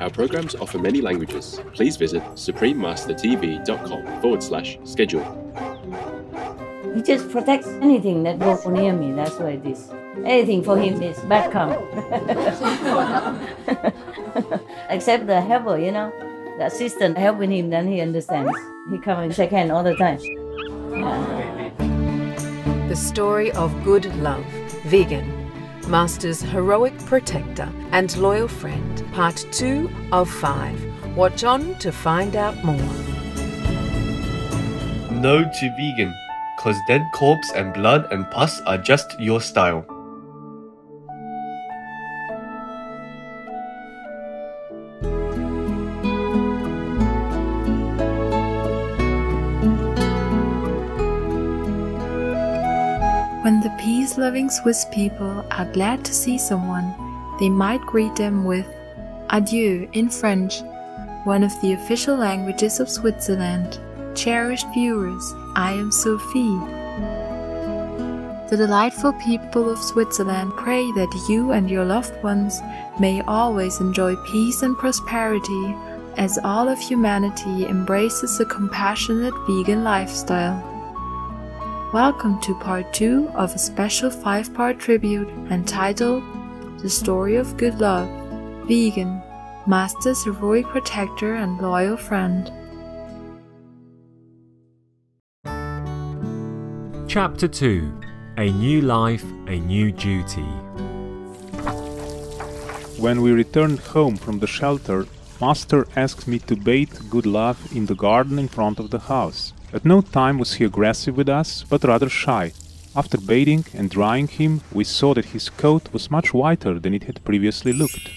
Our programs offer many languages. Please visit suprememastertv.com/schedule. He just protects anything that goes near me. That's what it is. Anything for him is bad come. Except the helper, the assistant helping him, then he understands. He comes and shake hand all the time. Yeah. The story of good love, Vegan, Master's heroic protector and loyal friend, part 2 of 5. Watch on to find out more. No to vegan, cause dead corpse and blood and pus are just your style. When the peace-loving Swiss people are glad to see someone, they might greet them with adieu in French, one of the official languages of Switzerland. Cherished viewers, I am Sophie. The delightful people of Switzerland pray that you and your loved ones may always enjoy peace and prosperity as all of humanity embraces a compassionate vegan lifestyle. Welcome to part 2 of a special 5-part tribute entitled The Story of Good Love, Vegan, Master's heroic protector and loyal friend. Chapter 2. A New Life, a New Duty. When we returned home from the shelter, Master asked me to bathe Good Love in the garden in front of the house. At no time was he aggressive with us, but rather shy. After bathing and drying him, we saw that his coat was much whiter than it had previously looked.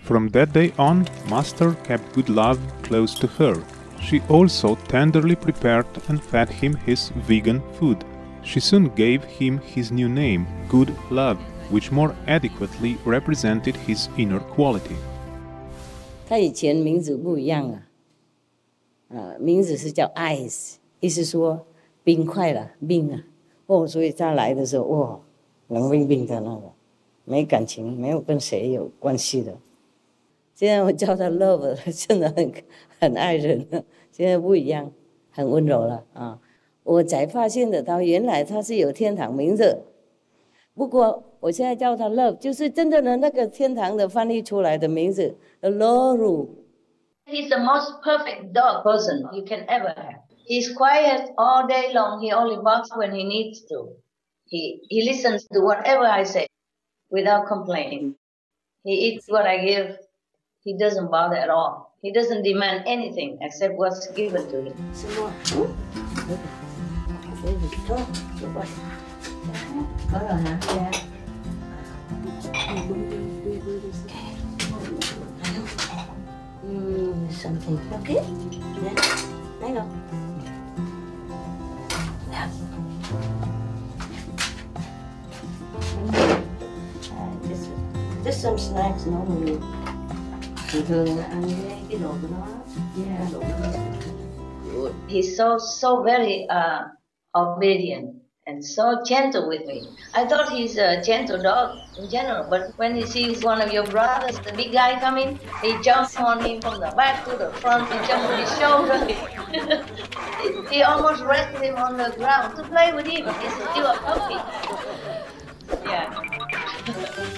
From that day on, Master kept Good Love close to her. She also tenderly prepared and fed him his vegan food. She soon gave him his new name, Good Love, which more adequately represented his inner quality. 他以前名字不一样啊。名字是叫 ice， 意思说冰块了，冰啊。所以他来的时候，冷冰冰的那个，没感情，没有跟谁有关系的。现在我叫他 love， 真的很爱人了。现在不一样，很温柔了啊。我才发现得到，原来他是有天堂名字。不过我现在叫他 love， 就是真正的那个天堂的翻译出来的名字 ，Loru。He's the most perfect dog person you can ever have. He's quiet all day long. He only barks when he needs to. He listens to whatever I say without complaining. He eats what I give. He doesn't bother at all. He doesn't demand anything except what's given to him. Something, okay? Yeah, hang on. Yeah. Just some snacks normally. Thường ăn cái đồ của nó. Yeah. He's so very obedient and so gentle with me. I thought he's a gentle dog in general, but when he sees one of your brothers, the big guy coming, he jumps on him from the back to the front, he jumps on his shoulder. He almost rested him on the ground to play with him. He's still a puppy. Yeah.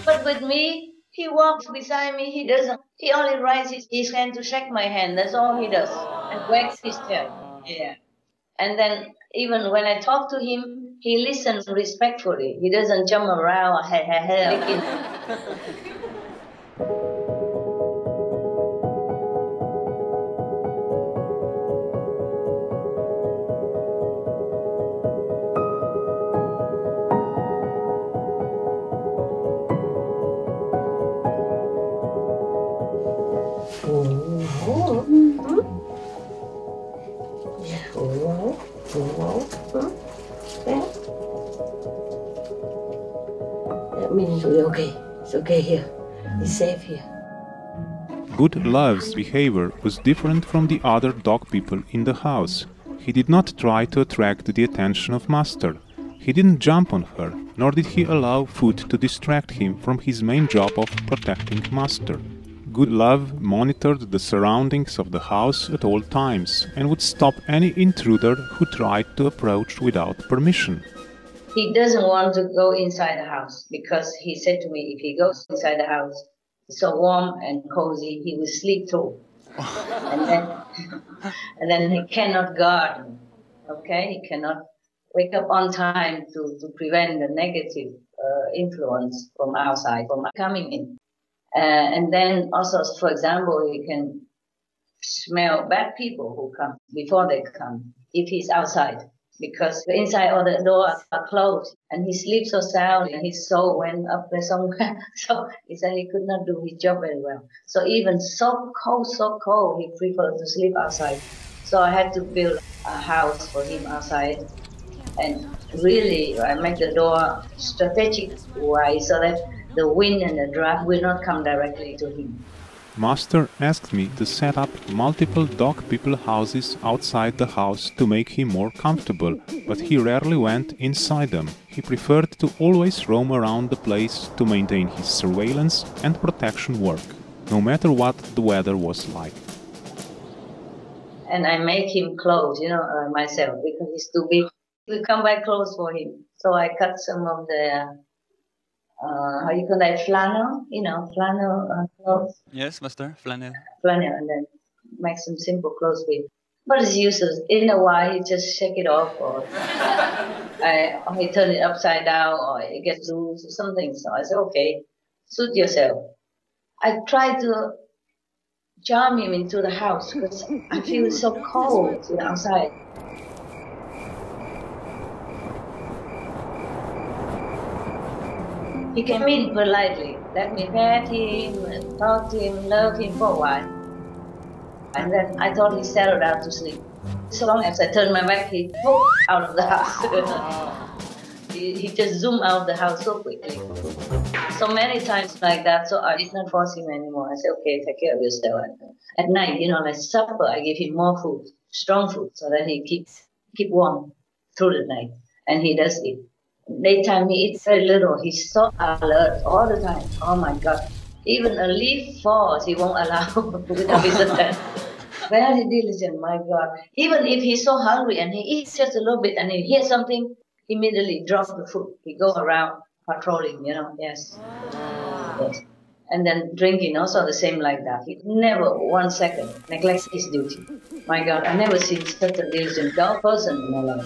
But with me, he walks beside me, he only raises his hand to shake my hand, that's all he does, and wags his tail. Yeah. And then even when I talk to him, he listens respectfully. He doesn't jump around, licking. That means we're okay. It's okay here. It's safe here. Good Love's behavior was different from the other dog people in the house. He did not try to attract the attention of Master. He didn't jump on her, nor did he allow food to distract him from his main job of protecting Master. Good Love monitored the surroundings of the house at all times and would stop any intruder who tried to approach without permission. He doesn't want to go inside the house because he said to me, if he goes inside the house, it's so warm and cozy, he will sleep through. and then he cannot guard, okay? He cannot wake up on time to prevent the negative influence from outside, from coming in. And then also, for example, he can smell bad people who come before they come if he's outside. Because the inside or the door are closed and he sleeps so soundly and his soul went up there somewhere. So he said he could not do his job very well. So even so cold, he preferred to sleep outside. So I had to build a house for him outside. And really, I make the door strategic wise so that the wind and the draft will not come directly to him. Master asked me to set up multiple dog people houses outside the house to make him more comfortable, but he rarely went inside them. He preferred to always roam around the place to maintain his surveillance and protection work, no matter what the weather was like. And I make him clothes, myself, because he's too big. We come buy clothes for him. So I cut some of the how you call that, flannel, flannel clothes. Yes, master, flannel. Flannel, and then make some simple clothes with. But it's useless. In a while, he just shake it off, or he turn it upside down, or it gets loose, or something. So I said, okay, suit yourself. I try to charm him into the house because I feel so cold outside. He came in politely, let me pet him, talk to him, love him for a while. And then I thought he settled down to sleep. So long as I turned my back, he popped out of the house. he just zoomed out of the house so quickly. So many times like that, so I did not force him anymore. I said, okay, take care of yourself. At night, like supper, I give him more food, strong food, so that he keep warm through the night. And he does eat. Daytime he eats very little. He's so alert all the time. Oh my God. Even a leaf falls, he won't allow without his attention. Very diligent, my God. Even if he's so hungry and he eats just a little bit and he hears something, immediately drop the food. He go around patrolling, yes. Yes. And then drinking also the same like that. He never 1 second neglects his duty. My God, I never seen such a diligent dog person in my life.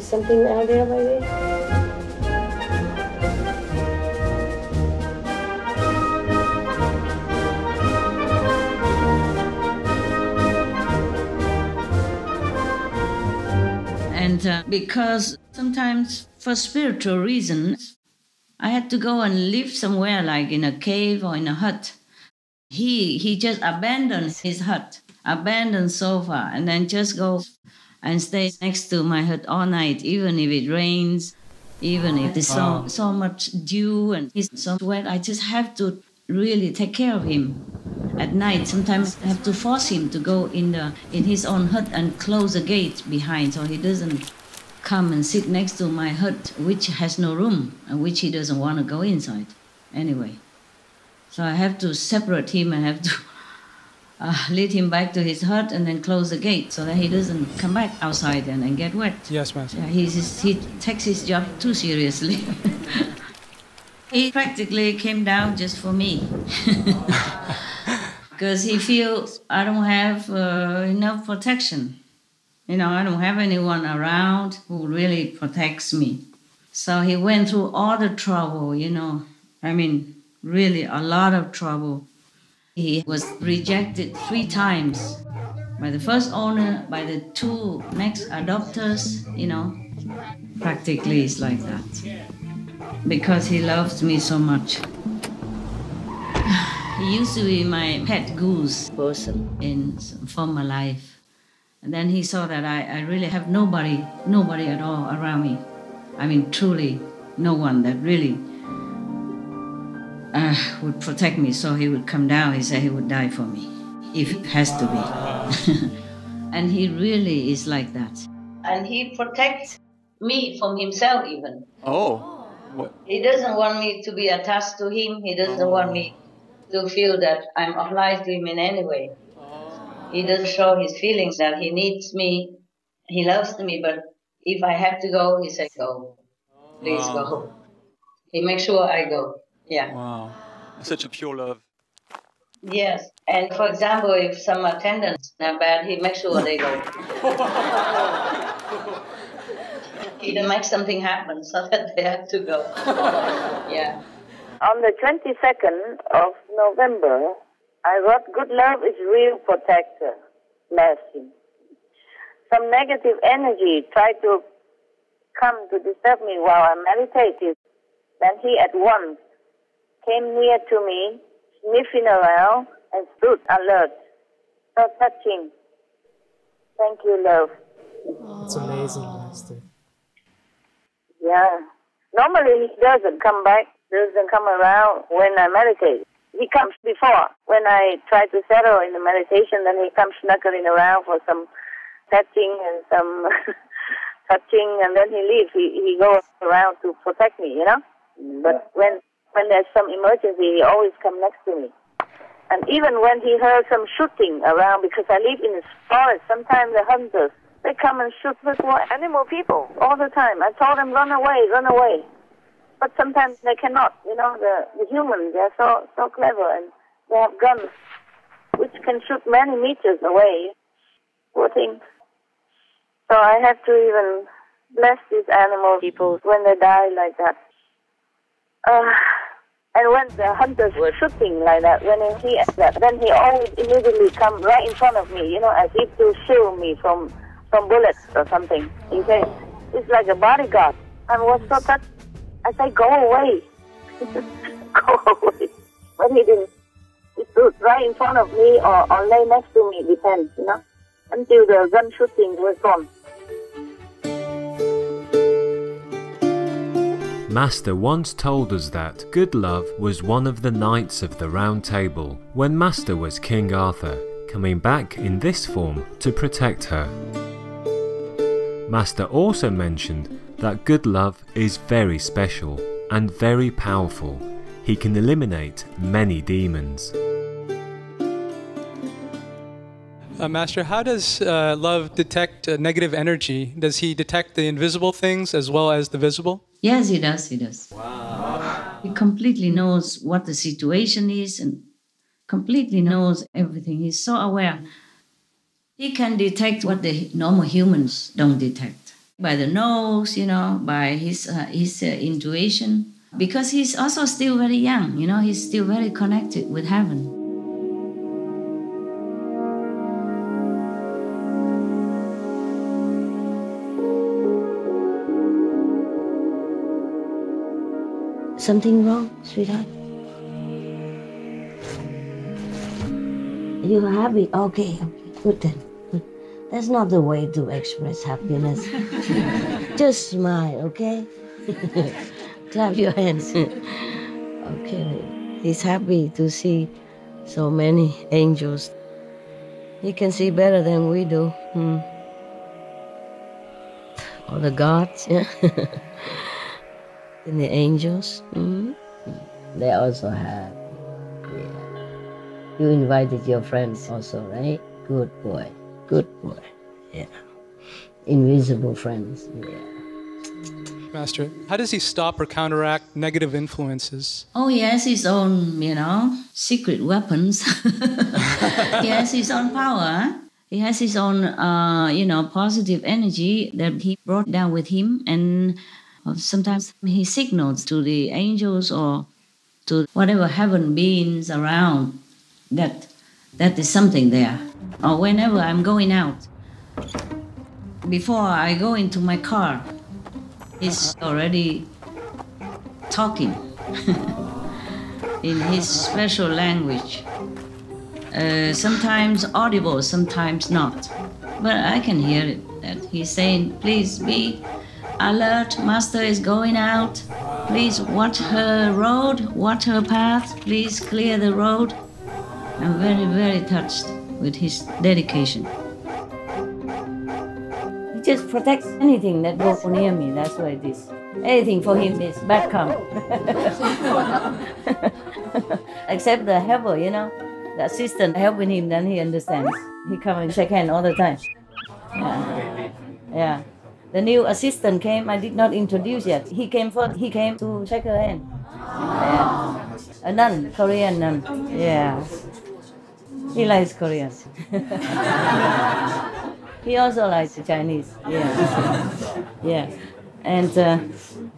Something out there, maybe? And because sometimes for spiritual reasons, I had to go and live somewhere like in a cave or in a hut. He just abandoned his hut, abandoned sofa, and then just go and stay next to my hut all night, even if it rains, even if there's so much dew and he's so wet. I just have to really take care of him at night. Sometimes I have to force him to go in his own hut and close the gate behind so he doesn't come and sit next to my hut, which has no room and which he doesn't want to go inside anyway. So I have to separate him and have to lead him back to his hut and then close the gate so that he doesn't come back outside and get wet. Yes, ma'am. Yeah, he takes his job too seriously. He practically came down just for me. Because he feels I don't have enough protection. I don't have anyone around who really protects me. So he went through all the trouble, really a lot of trouble. He was rejected 3 times by the first owner, by the 2 next adopters, Practically it's like that. Because he loves me so much. He used to be my pet goose person in former life. And then he saw that I really have nobody at all around me. I mean, truly no one that really would protect me. So he would come down. He said he would die for me, if it has to be. And he really is like that. And he protects me from himself even. Oh. What? He doesn't want me to be attached to him. He doesn't want me to feel that I'm obliged to him in any way. He doesn't show his feelings that he needs me. He loves me, but if I have to go, he says, go. Please go. He makes sure I go. Yeah. Wow. Such a pure love. Yes. And for example, if some attendants are bad, he makes sure they go. He don't make something happen so that they have to go. Yeah. On the 22nd of November, I wrote, good love is real protector. Bless him. Some negative energy tried to come to disturb me while I meditated. Then he at once came near to me, sniffing around, and stood alert. So touching. Thank you, love. It's amazing, Master. Yeah. Normally he doesn't come back, doesn't come around when I meditate. He comes before. When I try to settle in the meditation, then he comes snuggling around for some touching and some touching, and then he leaves. He goes around to protect me, you know. But when there's some emergency, he always comes next to me. And even when he heard some shooting around, because I live in the forest, sometimes the hunters, they come and shoot little animal people all the time. I told them, run away, run away. But sometimes they cannot, you know, the humans, they're so clever, and they have guns which can shoot many meters away. Poor thing. So I have to even bless these animal people when they die like that. And when the hunters were shooting like that, when he at that, then he always immediately come right in front of me, you know, as if to shield me from bullets or something. He said, it's like a bodyguard. I was so touched. I said, go away. Go away. But he didn't. He stood right in front of me or lay next to me, depends, you know, until the gun shooting was gone. Master once told us that good love was one of the knights of the Round Table when Master was King Arthur, coming back in this form to protect her. Master also mentioned that good love is very special and very powerful. He can eliminate many demons. Master, how does love detect negative energy? Does he detect the invisible things as well as the visible? Yes, he does. He does. Wow. He completely knows what the situation is and completely knows everything. He's so aware. He can detect what the normal humans don't detect. By the nose, you know, by his intuition. Because he's also still very young, you know, he's still very connected with heaven. Something wrong, sweetheart? You're happy? Okay, good then. Good. That's not the way to express happiness. Just smile, okay? Clap your hands. Okay. He's happy to see so many angels. He can see better than we do. All the gods, yeah. And the angels, they also have. Yeah. You invited your friends also, right? Good boy. Good boy. Yeah. Invisible friends. Yeah. Master, how does he stop or counteract negative influences? Oh, he has his own, you know, secret weapons. He has his own power. He has his own, you know, positive energy that he brought down with him. And sometimes he signals to the angels or to whatever heaven beings around that is something there. Or whenever I'm going out, before I go into my car, he's already talking in his special language. Sometimes audible, sometimes not. but I can hear it, that he's saying, please be alert, master is going out. Please watch her road, watch her path, please clear the road. I'm very, very touched with his dedication. He just protects anything that goes near me, that's what it is. Anything for him is bad karma. Except the helper, the assistant helping him, then he understands. He comes and shake hands all the time. Yeah. The new assistant came, I did not introduce yet. He came first, he came to shake her hand. Yeah. A nun, Korean nun. Yeah. He likes Korean. He also likes the Chinese. Yeah. And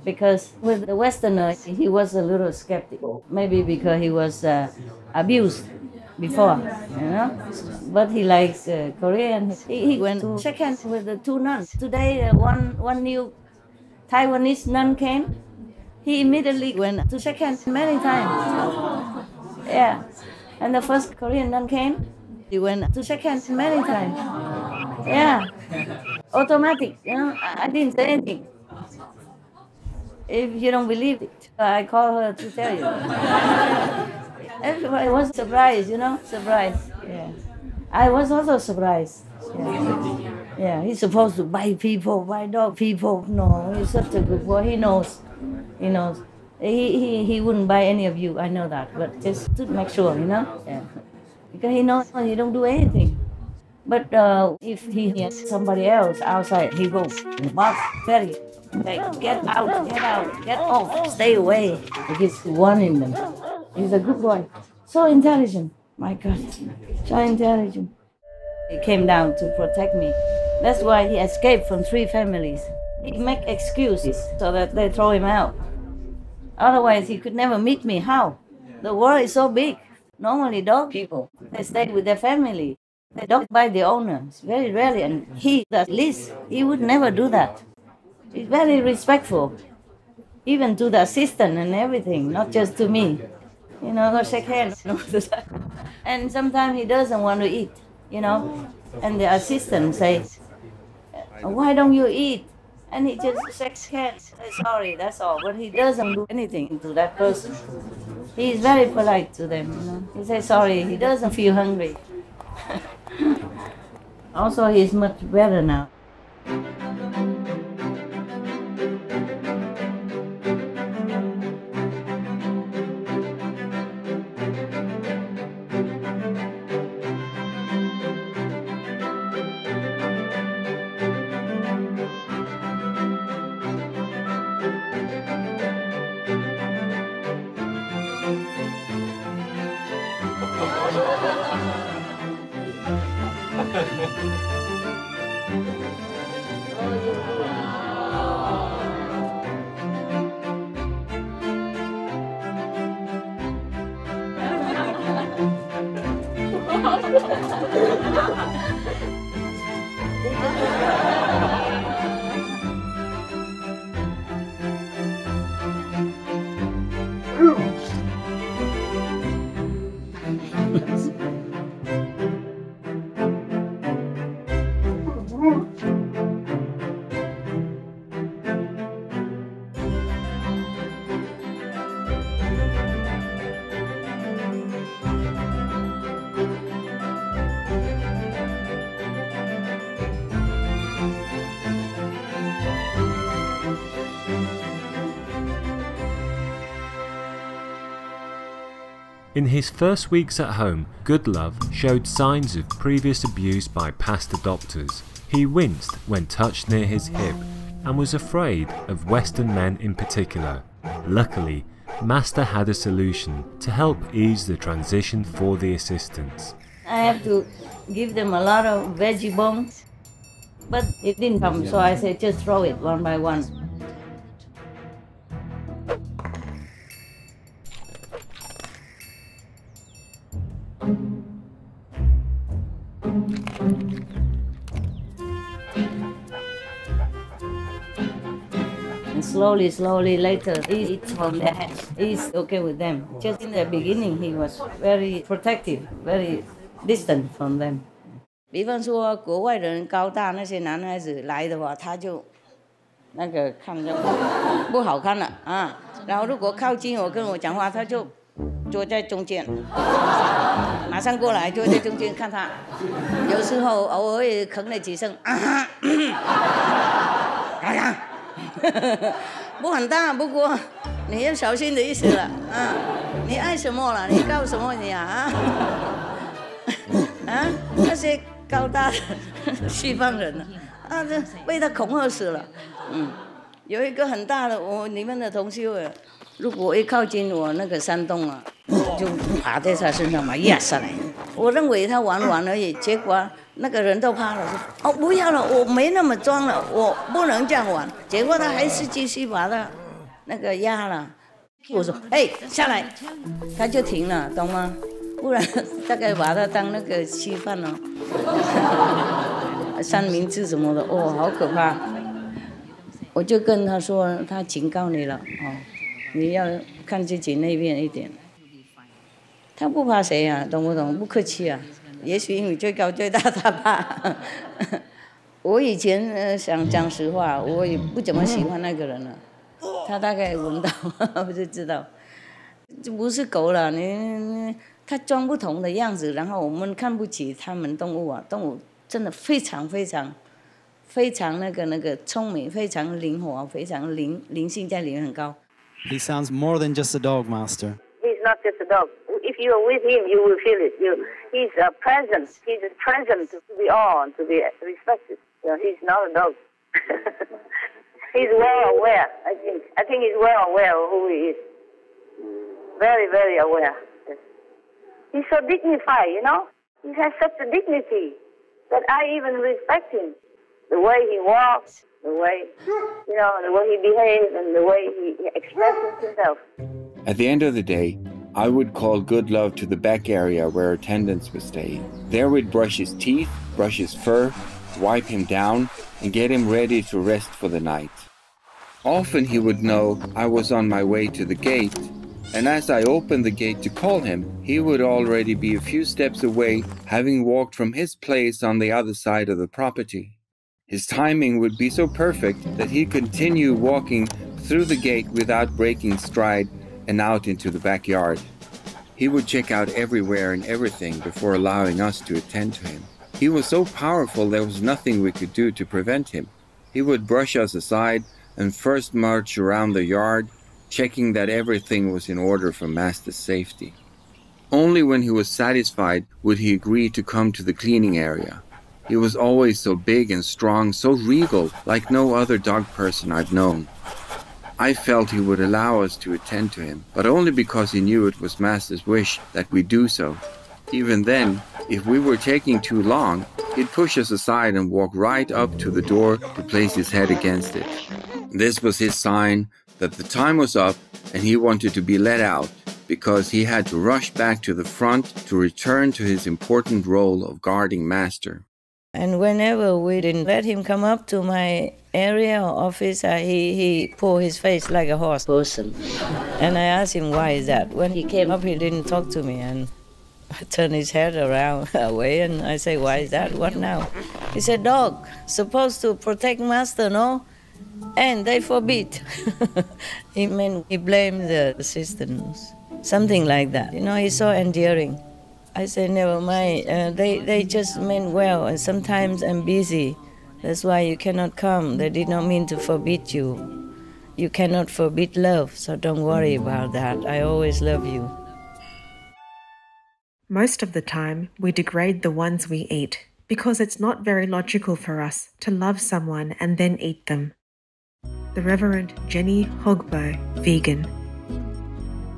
because with the Westerner, he was a little skeptical. Maybe because he was abused before, But he likes Korean. He went to shake hands with the two nuns. Today, one new Taiwanese nun came. He immediately went to shake hands many times. Yeah. And the first Korean nun came. He went to shake hands many times. Yeah. Automatic, I didn't say anything. If you don't believe it, I call her to tell you. Everybody was surprised, surprised. Yeah. I was also surprised. Yeah. He's supposed to bite people, bite dog people. No, he's such a good boy. He knows. He wouldn't bite any of you. I know that, but just to make sure, Yeah. Because he knows he don't do anything. But if he hears somebody else outside, he goes, bark, very. Like, get out, get off, stay away. He's warning them. He's a good boy. So intelligent. My God, so intelligent. He came down to protect me. That's why he escaped from 3 families. He make excuses so that they throw him out. Otherwise, he could never meet me. How? The world is so big. Normally, dog people, they stay with their family. They don't bite the owner. It's very rarely. And he, at least, he would never do that. He's very respectful, even to the assistant and everything, not just to me. Go shake hands. And sometimes he doesn't want to eat, And the assistant says, why don't you eat? And he just shakes hands. Sorry, that's all. But he doesn't do anything to that person. He's very polite to them, He says sorry. He doesn't feel hungry. Also, he's much better now. In his first weeks at home, Goodlove showed signs of previous abuse by past adopters. He winced when touched near his hip and was afraid of Western men in particular. Luckily, Master had a solution to help ease the transition for the assistants. I have to give them a lot of veggie bones, but it didn't come, so I said just throw it one by one. And slowly later, he eats from their hands. He's okay with them. Just in the beginning, he was very protective, very distant from them. 比方说国外的人高大那些男孩子来的话，他就那个看着不好看了啊。然后如果靠近我跟我讲话，他就坐在中间，马上过来坐在中间看他。有时候偶尔也吭了几声，不很大，不过你要小心的意思了啊！你爱什么了？你告什么你啊？啊，那些高大的西方人啊，这被他恐吓死了。有一个很大的，你们的同学，如果一靠近我那个山洞啊，就爬在他身上嘛，压下来。我认为他玩玩而已，结果那个人都怕了，说：“哦，不要了，我没那么装了，我不能这样玩。”结果他还是继续把他那个压了。我说：“哎，下来！”他就停了，懂吗？不然大概把他当那个稀饭了。三明治什么的，哦，好可怕！我就跟他说，他警告你了，哦，你要看自己那边一点。他不怕谁啊，懂不懂？不客气啊。也许因为最高最大，他怕。我以前想讲实话，我也不怎么喜欢那个人了。他大概闻到，我就知道，这不是狗了。他装不同的样子，然后我们看不起他们动物啊，动物真的非常那个聪明，非常灵活，非常灵性在里面很高。He sounds more than just a dog, Master. He's not just a dog. If you are with him, you will feel it. He's a present. He's a present to be aweed, to be respected. He's not a dog. He's well aware, I think. I think he's well aware of who he is. Very, very aware. Yes. He's so dignified, you know. He has such a dignity that I even respect him. The way he walks, the way he behaves, and the way he expresses himself. At the end of the day, I would call Good Love to the back area where attendants would stay. There we'd brush his teeth, brush his fur, wipe him down, and get him ready to rest for the night. Often he would know I was on my way to the gate, and as I opened the gate to call him, he would already be a few steps away, having walked from his place on the other side of the property. His timing would be so perfect that he'd continue walking through the gate without breaking stride and out into the backyard. He would check out everywhere and everything before allowing us to attend to him. He was so powerful there was nothing we could do to prevent him. He would brush us aside and first march around the yard, checking that everything was in order for Master's safety. Only when he was satisfied would he agree to come to the cleaning area. He was always so big and strong, so regal, like no other dog person I've known. I felt he would allow us to attend to him, but only because he knew it was Master's wish that we do so. Even then, if we were taking too long, he'd push us aside and walk right up to the door to place his head against it. This was his sign that the time was up and he wanted to be let out, because he had to rush back to the front to return to his important role of guarding Master. And whenever we didn't let him come up to my area or office, he pulled his face like a horse person. And I asked him, why is that? When he came up, he didn't talk to me, and I turned his head around away, and I say, why is that? What now? He said, dog, supposed to protect Master, no? And they forbid. He blamed the assistants, something like that. You know, he's so endearing. I said, never mind, they just meant well, and sometimes I'm busy. That's why you cannot come. They did not mean to forbid you. You cannot forbid love, so don't worry about that. I always love you. Most of the time, we degrade the ones we eat because it's not very logical for us to love someone and then eat them. The Reverend Jenny Hogbo, vegan.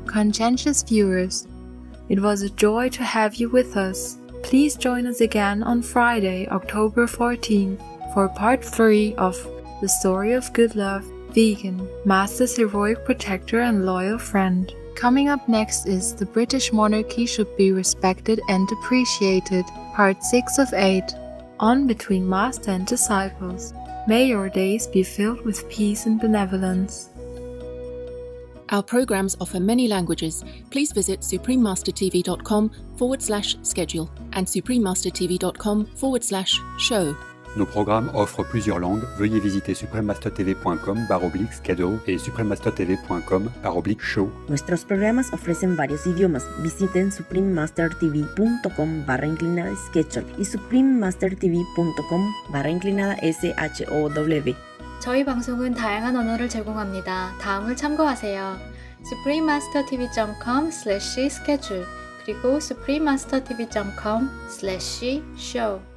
Conscientious viewers, it was a joy to have you with us. Please join us again on Friday, October 14th for part 3 of The Story of Good Love, Vegan, Master's heroic protector and loyal friend. Coming up next is The British Monarchy Should Be Respected and Appreciated, part 6 of 8, on Between Master and Disciples. May your days be filled with peace and benevolence. Our programs offer many languages. Please visit suprememastertv.com/schedule and suprememastertv.com/show. Nos programmes offrent plusieurs langues. Veuillez visiter suprememastertv.com/schedule et suprememastertv.com/show. Nuestros programas ofrecen varios idiomas. Visiten suprememastertv.com/schedule y suprememastertv.com/show. 저희 방송은 다양한 언어를 제공합니다. 다음을 참고하세요. suprememastertv.com/schedule 그리고 suprememastertv.com/show